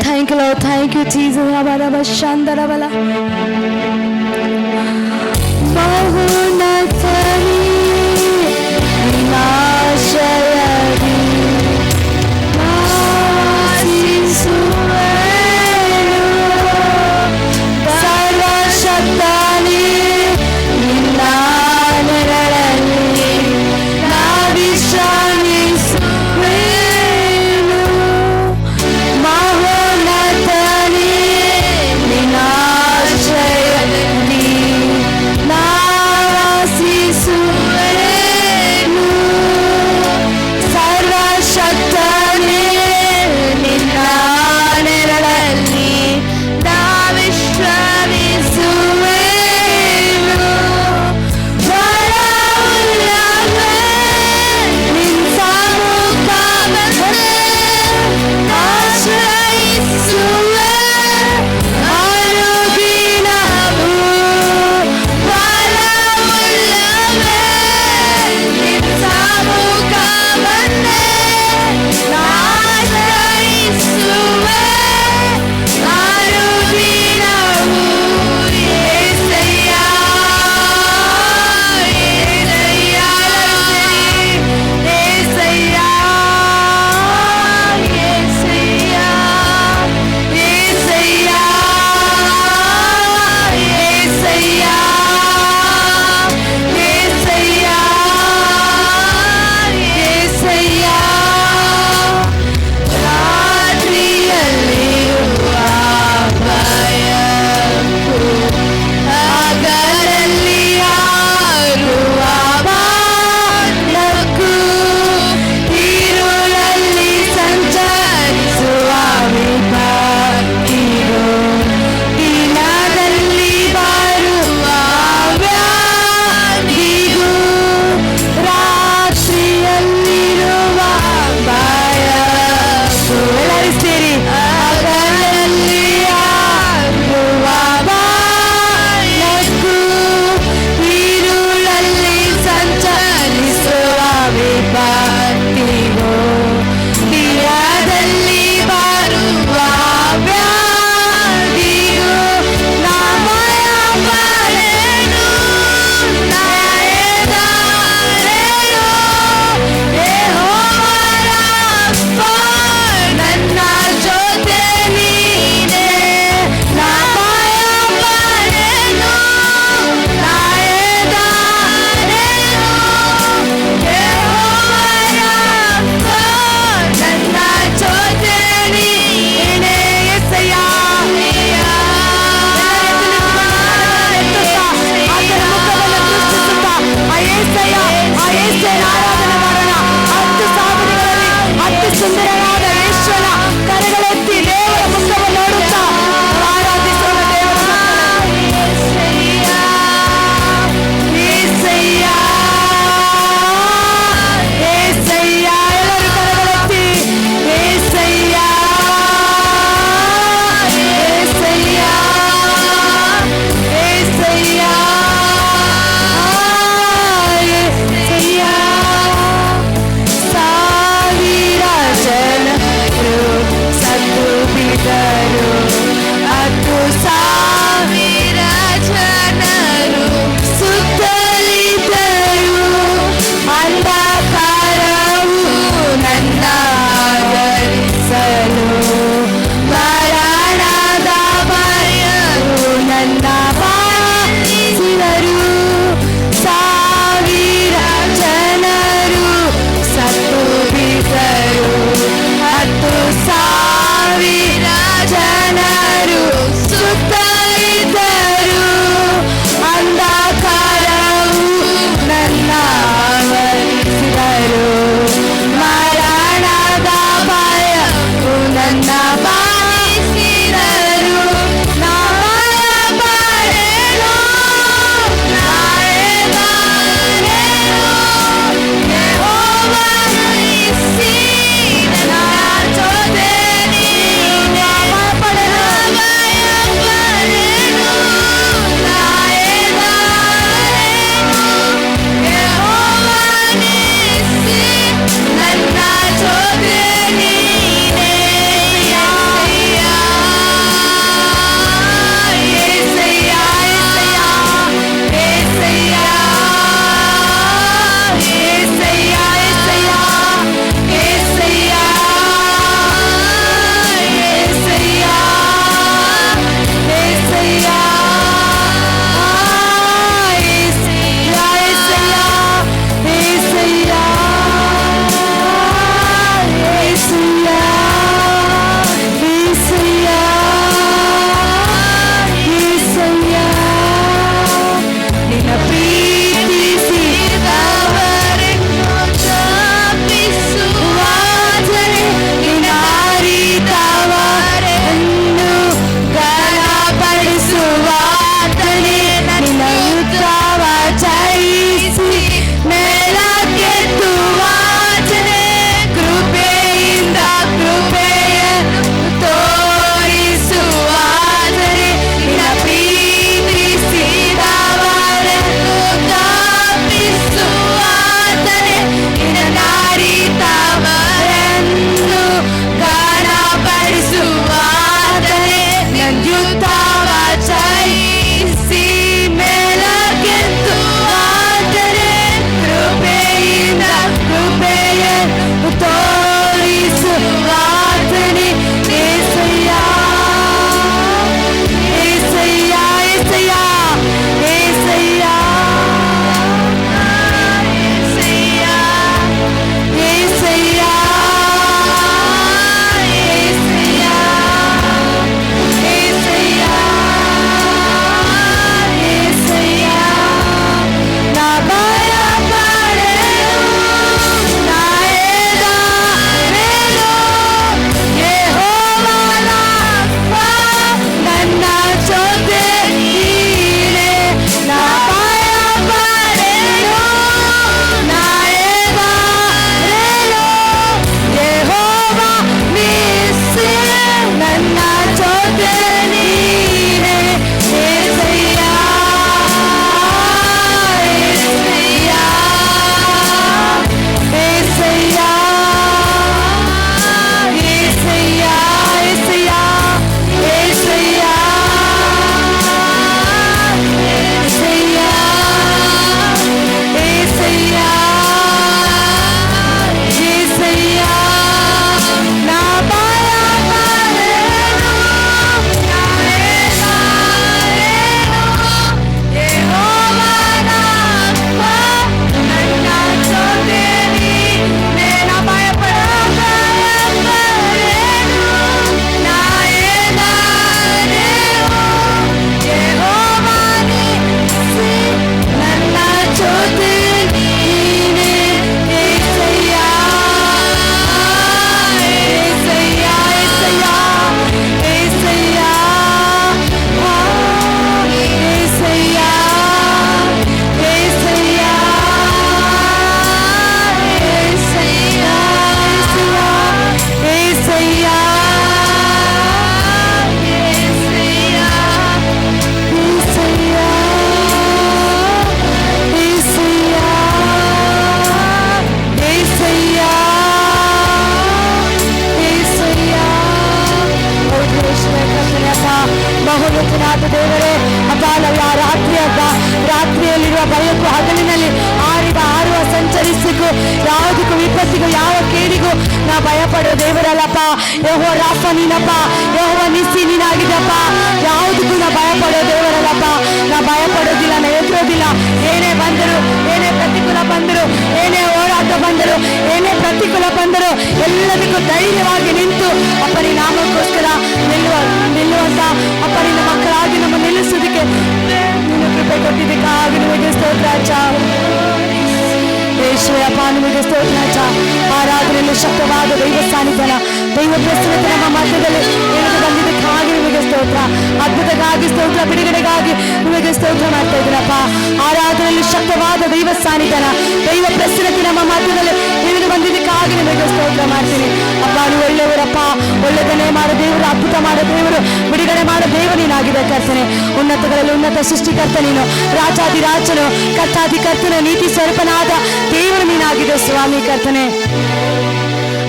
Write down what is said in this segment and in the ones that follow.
Thank you, Lord. Thank you, Jesus. Rabaraba Shandarabala. Mahunatani Vinashayadi Vasisuenu Sarvashaktani Ninnaneralli Navishramisuenu Mahunatani Vinashayadi Navasisuenu ಸರ್ವಶಕ್ತನೇ ನಿನ್ನಾನೆರಳಲ್ಲಿ ನಾವಿಶ್ರಮಿಸುವೆನು. ಬರವುಳ್ಳವೇ ನಿನ್ನ ಸಮ್ಮುಖವನ್ನೇ ಆಶ್ರಯಿಸುವೆ ಅನುದಿನವೂ. ಬರವುಳ್ಳವೇ ನಿನ್ನ ಸಮ್ಮುಖವನ್ನೇ ಆಶ್ರಯಿಸುವೆ ಅನುದಿನವೂ. యేసయ్య యేసయ్య యేసయ్య యేసయ్య యేసయ్య యేసయ్య యేసయ్య యేసయ్య ರಾತ್ರಿಯಲ್ಲಿರುವ ಭಯಕ್ಕೂ ಹಗಲಲ್ಲಿ ಹಾರುವ ಬಾಣಕ್ಕೂ ഇരുಳಲ್ಲಿ ಸಂಚರಿಸುವ ವಿಪತ್ತಿಗೂ ದಿನದಲ್ಲಿ ಬರುವ ವ್ಯಾಧಿಗೂ ರಾತ್ರಿಯಲ್ಲಿರುವ ಭಯಕ್ಕೂ ಎಲ್ಲರೂ ಸೇರಿ ಹಗಲಲ್ಲಿ ಹಾರುವ ಬಾಣಕ್ಕೂ ഇരുಳಲ್ಲಿ ಸಂಚರಿಸುವ ವಿಪತ್ತಿಗೂ ದಿನದಲ್ಲಿ ಬರುವ ವ್ಯಾಧಿಗೂ ನಮಯ ಬರೆನು ನಾಯದಾರೆನು ಯೆಹೋವನ ಅಪ್ಪ ನನ್ನ ಜೊತೆ ನೀನೇ. ನಮಯ ಬರೆನು ನಾಯದಾರೆನು ಯೆಹೋವನ ಅಪ್ಪ ನನ್ನ ಜೊತೆ ನೀನೇ. యేసయ్య ಆರಾಧನೆ ಮಾಡೋಣ. 10 ಸಾವಿರಗಳಲ್ಲಿ ಅತಿ ಸುಂದರವಾದ ವೇಶ್ಯನ ಕರಗಳೆತ್ತಿ ದೇವರ ಮುಖವನ್ನು ನೋಡುತ್ತಾ ಆರಾಧಿಸೋಣ ದೇವರ ಮಕ್ಕಳೇ. యేసయ్య యేసయ్ಯ యేసయ్ಯ ಎಲ್ಲರೂ ಕರಗಳೆತ್ತಿ యేసయ్య యేసయ్య యేసయ్య యేసయ్ಯ. ಸಾವಿರ ಜನರು ಸತ್ತು ಬಿದ್ದರು, 10 ಸಾವಿರ ಜನರು ಸುತ್ತಲಿದ್ದರು. ಅಂಧಕಾರವು ನನ್ನ ಆವರಿಸಲು, ಮರಣದ ಭಯವು ನನ್ನ ಬಾಧಿಸಿದರು. ಸಾವಿರ ಜನರು ಸತ್ತು ಬಿದ್ದರು, 10 ಸಾವಿರ ಜನರು ಸುತ್ತಲಿದ್ದರು. ಅಂಧಕಾರವು ನನ್ನ ಆವರಿಸಿದರು, ಮರಣದ ಭಯವು ನನ್ನ ಬಾಧಿಸಿದರು. ನಮಯ ಬರೆನು ನಾಯದಾರೆನು ಯೆಹೋವನ ಇಸ್ಸಿ ನನ್ನ ಜೊತೆ ನೀನೇ. ನಮಯ ಸರ್ವಶಕ್ತನಾದ ದೇವರೇ ಅಪ್ಪ ರಾತ್ರಿ ಹಬ್ಬ ರಾತ್ರಿಯಲ್ಲಿರುವ ಭಯಕ್ಕೂ ಹಗಲಿನಲ್ಲಿ ಆರುವ ಸಂಚರಿಸಿಗೂ ಯಾವುದಕ್ಕೂ ವಿಪತ್ತಿಗೂ ಯಾವ ಕೇಡಿಗೂ ನಾ ಭಯಪಡೋ ದೇವರಲ್ಲಪ್ಪ. ಯೆಹೋವ ರಾಫ ನೀನಪ್ಪ, ಯೆಹೋವ ನಿಸ್ಸಿ ನೀನಾಗಿದ್ದಪ್ಪ. ಯಾವುದಕ್ಕೂ ನಾ ಭಯಪಡೋ ದೇವರಲ್ಲಪ್ಪ. ನಾ ಭಯಪಡೋದಿಲ್ಲ, ನಾ ಎದುರೋದಿಲ್ಲ. ಏನೇ ಬಂದರು, ಏನೇ ಪ್ರತಿಕೂಲ ಬಂದರು, ಏನೇ ಹೋರಾಟ ಬಂದರು, ಏನೇ ಪ್ರತಿಕೂಲ ಬಂದರು, ಎಲ್ಲದಕ್ಕೂ ಧೈರ್ಯವಾಗಿ ನಿಂತು ಅಪ್ಪ ನೀ ನಾಮಕ್ಕೋಸ್ಕರ ನಿಲ್ಲುವಂತ ಅಪ್ಪ ನಿನ್ನ ಮಕ್ಕಳಾಗಿ ನಮ್ಮ ನಿಲ್ಲಿಸೋದಕ್ಕೆ ನೀನು ಕೃಪೆ ಕೊಟ್ಟಿದ್ದಕ್ಕಾಗಿ ನಿಮಗೆ ಸ್ತೋತ್ರ ಅಚ್ಚ. ಯೇಸುವಪ್ಪ ನಿಮಗೆ ಸ್ತೋತ್ರ ಅಚ್ಚ. ಆರಾಧನೆಯಲ್ಲಿ ಶಕ್ತವಾದ ದೈವ ಸಾನ್ನಿಧ್ಯ, ದೈವ ಪ್ರಸನ್ನತೆ ನಮ್ಮ ಮಧ್ಯದಲ್ಲಿ ಇಳಿದು ಬಂದಿದ್ದಕ್ಕಾಗಿ ನಿಮಗೆ ಸ್ತೋತ್ರ. ಅದ್ಭುತಕ್ಕಾಗಿ ಸ್ತೋತ್ರ, ಬಿಡುಗಡೆಗಾಗಿ ನಿಮಗೆ ಸ್ತೋತ್ರ ಮಾಡ್ತಾ ಇದ್ದೀನಪ್ಪ. ಆರಾಧನೆಯಲ್ಲಿ ಶಕ್ತವಾದ ದೈವ ಸಾನ್ನಿಧ್ಯ, ದೈವ ಪ್ರಸನ್ನತೆ ನಮ್ಮ ಮಧ್ಯದಲ್ಲಿ ಇಳಿದು ಬಂದಿದ್ದಕ್ಕಾಗಿ ನಿಮಗೆ ಸ್ತೋತ್ರ ಮಾಡ್ತೀನಿ ಅಪ್ಪ. ನೀವು ಒಳ್ಳೆಯವರಪ್ಪ, ಒಳ್ಳೆದನ್ನೇ ಮಾಡೋ ದೇವರು, ಅದ್ಭುತ ಮಾಡೋ ದೇವರು, ಬಿಡುಗಡೆ ಮಾಡೋ ದೇವರು ನೀನಾಗಿದೆ ಕರ್ತನೆ. ಉನ್ನತಗಳಲ್ಲಿ ಉನ್ನತ ಸೃಷ್ಟಿಕರ್ತ ನೀನು, ರಾಜಾದಿರಾಜನು, ಕರ್ತಾದಿಕರ್ತನು, ನೀತಿ ಸ್ವರೂಪನಾದ ದೇವರು ನೀನಾಗಿದೆ ಸ್ವಾಮಿ ಕರ್ತನೆ.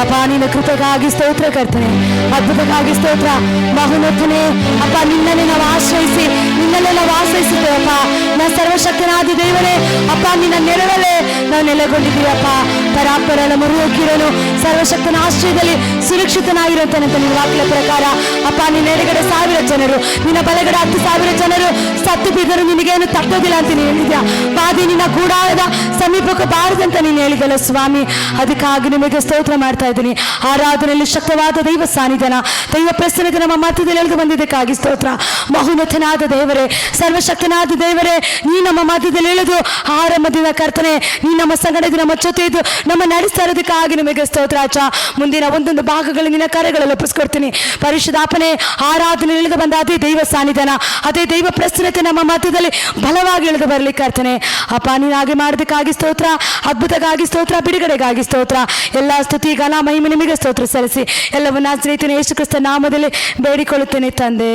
ಅಪ್ಪ ನಿನ್ನ ಕೃಪೆಗಾಗಿ ಸ್ತೋತ್ರ ಕರ್ತನೆ, ಅದ್ಭುತಕ್ಕಾಗಿ ಸ್ತೋತ್ರ. ಮಹೋನ್ನತನೇ ಅಪ್ಪ, ನಿನ್ನನ್ನೇ ನಾವು ಆಶ್ರಯಿಸಿ ನಿನ್ನನ್ನೇ ನಾವು ಆಶ್ರಯಿಸುತ್ತೇವಪ್ಪ. ನಾ ಸರ್ವಶಕ್ತನಾದ ದೇವರೇ ಅಪ್ಪ, ನಿನ್ನ ನೆರಳಲ್ಲೇ ನಾವು ನೆಲೆಗೊಂಡಿದ್ದೀವಪ್ಪ. ಪರಾಪರನ ಮರುಕಿರನು ಸರ್ವಶಕ್ತನ ಆಶ್ರಯದಲ್ಲಿ ಸುರಕ್ಷಿತನಾಗಿರುತ್ತಾನಂತ ನಿನ್ನ ವಾಕ್ಯದ ಪ್ರಕಾರ ಅಪ್ಪ. ನಿನ್ನ ಎಡಗಡೆ 1000 ಜನರು, ನಿನ್ನ ಬಲಗಡೆ 10,000 ಜನರು ಸತ್ತು ಬಿದ್ದರು, ನಿನಗೇನು ತಪ್ಪೋದಿಲ್ಲ ಅಂತ ನೀನು ಹೇಳಿದ್ಯಾ. ಬಾದಿ ನಿನ್ನ ಗೂಡಾರದ ಸಮೀಪಕ್ಕೆ ಬಾರದಂತ ನೀನು ಹೇಳಿದಲ್ಲ ಸ್ವಾಮಿ. ಅದಕ್ಕಾಗಿ ನಿಮಗೆ ಸ್ತೋತ್ರ ಮಾಡ್ತಾ ಇದ್ದೀನಿ. ಆರಾಧನೆಯಲ್ಲಿ ಶಕ್ತವಾದ ದೈವ ಸಾನ್ನಿಧ್ಯ, ದೈವ ಪ್ರಸನ್ನತೆ ನಮ್ಮ ಮಧ್ಯದಲ್ಲಿ ಎಳೆದು ಬಂದಿದ್ದಕ್ಕಾಗಿ ಸ್ತೋತ್ರ. ಮಹೋನ್ನತನಾದ ದೇವರೇ, ಸರ್ವಶಕ್ತನಾದ ದೇವರೇ, ನೀ ನಮ್ಮ ಮಧ್ಯದಲ್ಲಿ ಎಳೆದು ಆರಂಭದಿಂದ ಕರ್ತನೆ ನೀ ನಮ್ಮ ಸಂಗಡ ನಮ್ಮ ಜೊತೆ ಇದ್ದು ನಮ್ಮ ನಡೆಸ್ತಾ ಇರೋದಕ್ಕಾಗಿ ನಿಮಗೆ ಸ್ತೋತ್ರ ಆಚ. ಮುಂದಿನ ಒಂದೊಂದು ಭಾಗಗಳು ನಿನ್ನ ಕರೆಗಳಲ್ಲಿ ಒಪ್ಪಿಸ್ಕೊಡ್ತೀನಿ ಪರಿಶುದ್ಧಾಪನೆ. ಆರಾಧನೆ ಇಳಿದು ಬಂದ ಅದೇ ದೈವ ಸಾನ್ನಿಧ್ಯ, ಅದೇ ದೈವ ಪ್ರಸನ್ನತೆ ನಮ್ಮ ಮಧ್ಯದಲ್ಲಿ ಬಲವಾಗಿ ಇಳಿದು ಬರಲಿ ಕರ್ತನೆ ಅಪ್ಪ. ನೀನು ಹಾಗೆ ಮಾಡೋದಕ್ಕಾಗಿ ಸ್ತೋತ್ರ, ಅದ್ಭುತಕ್ಕಾಗಿ ಸ್ತೋತ್ರ, ಬಿಡುಗಡೆಗಾಗಿ ಸ್ತೋತ್ರ. ಎಲ್ಲ ಸ್ತುತಿ ಘನ ಮಹಿಮೆ ನಿಮಗೆ ಸ್ತೋತ್ರ ಸಲ್ಲಿಸಿ ಎಲ್ಲವನ್ನ ನಾಸರೇತಿನ ಯೇಸು ಕ್ರಿಸ್ತ ನಾಮದಲ್ಲಿ ಬೇಡಿಕೊಳ್ಳುತ್ತೇನೆ ತಂದೆ.